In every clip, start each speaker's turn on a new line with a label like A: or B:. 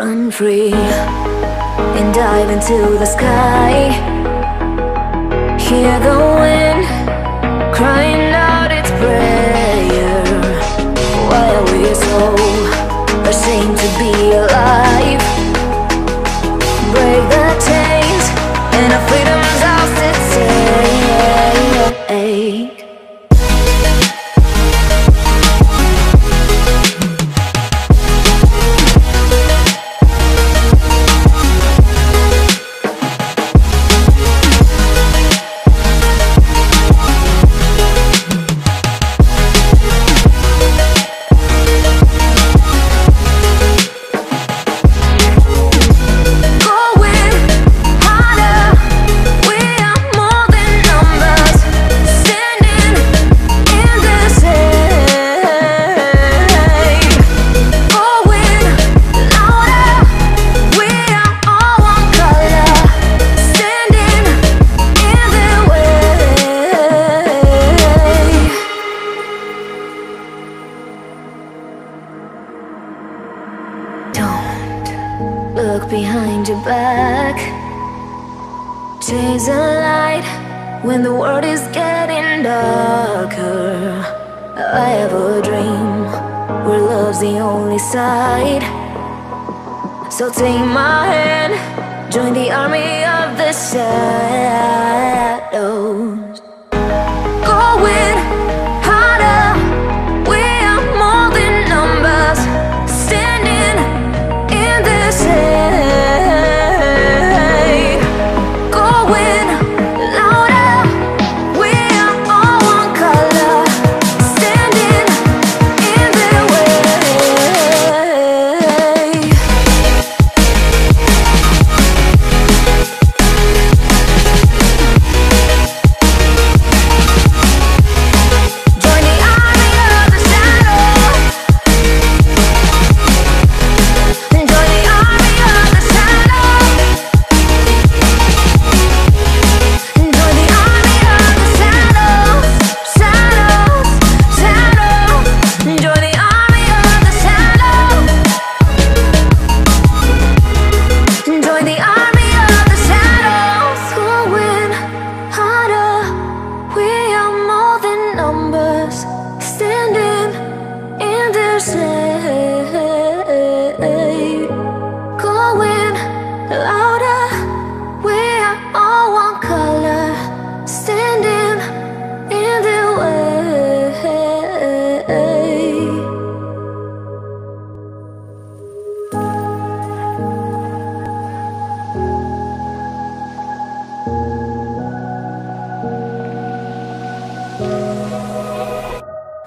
A: Run free and dive into the sky. Hear the wind crying out its prayer. Why are we so ashamed to be alive? Break the chains and our freedom's ours to take. Look behind your back. Chase a light when the world is getting darker. I have a dream where love's the only side. So take my hand, join the army of the shadows. Going harder, we are more than numbers. Standing in this shade, going louder, we are all one color. Standing in their way. Join the army of the shadows. Join the army of the shadows. Join the army of the shadows. Shadows, shadows. Join the army of the shadows. Join the army of the shadows. Going harder, we are more than numbers. Standing in their shade. Going louder, we are all one color. Standing in their way.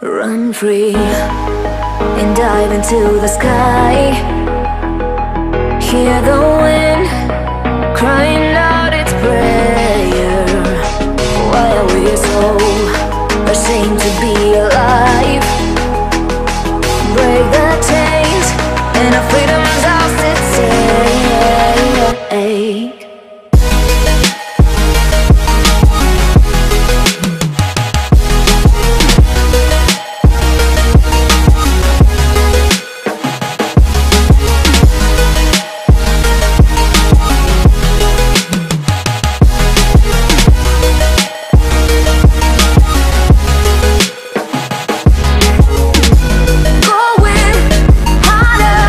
A: Run free and dive into the sky. Hear the wind crying out its prayer. Why are we so ashamed to be alive? Break the chains and our freedom's ours to take. Going harder,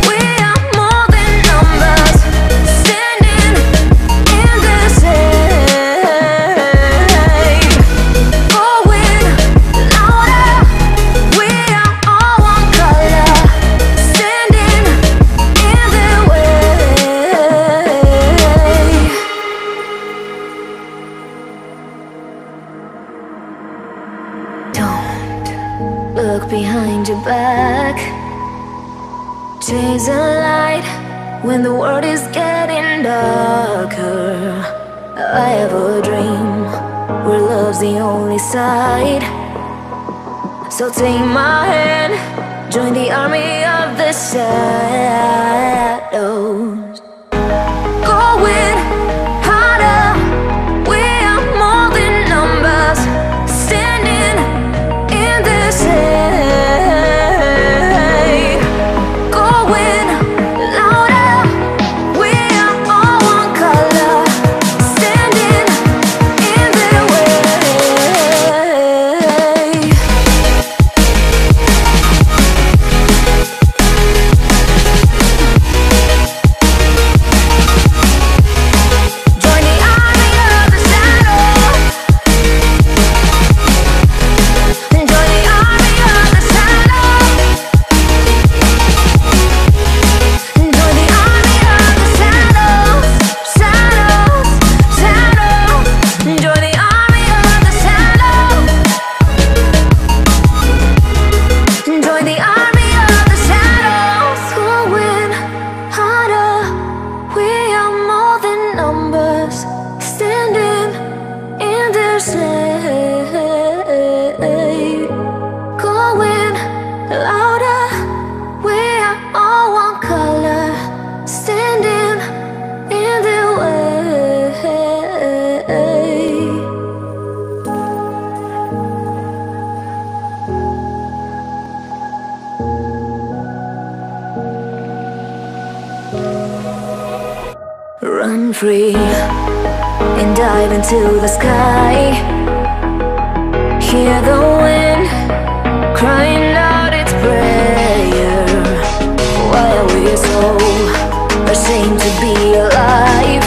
A: we are more than numbers. Standing in this shade. Going louder, we are all one color. Standing in their way. Don't look behind your back. Chase a light when the world is getting darker. I have a dream where love's the only side. So take my hand, join the army of the shadows. Going harder, we are more than numbers. Standing in this shade. Going louder. Run free and dive into the sky. Hear the wind crying out its prayer. Why are we so ashamed to be alive?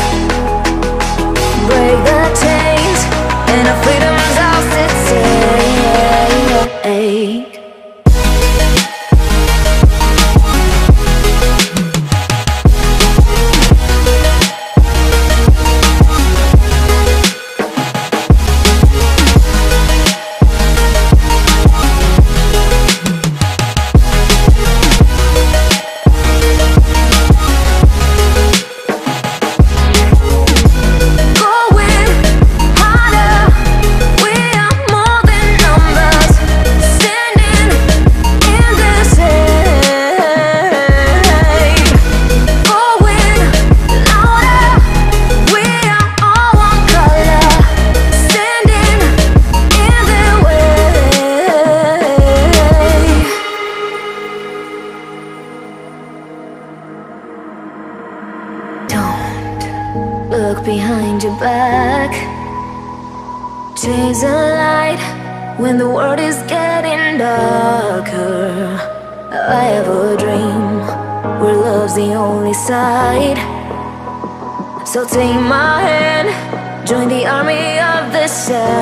A: Break the chains and our freedom's ours to take. Look behind your back. Chase a light when the world is getting darker. I have a dream where love's the only side. So take my hand, join the army of the shadows.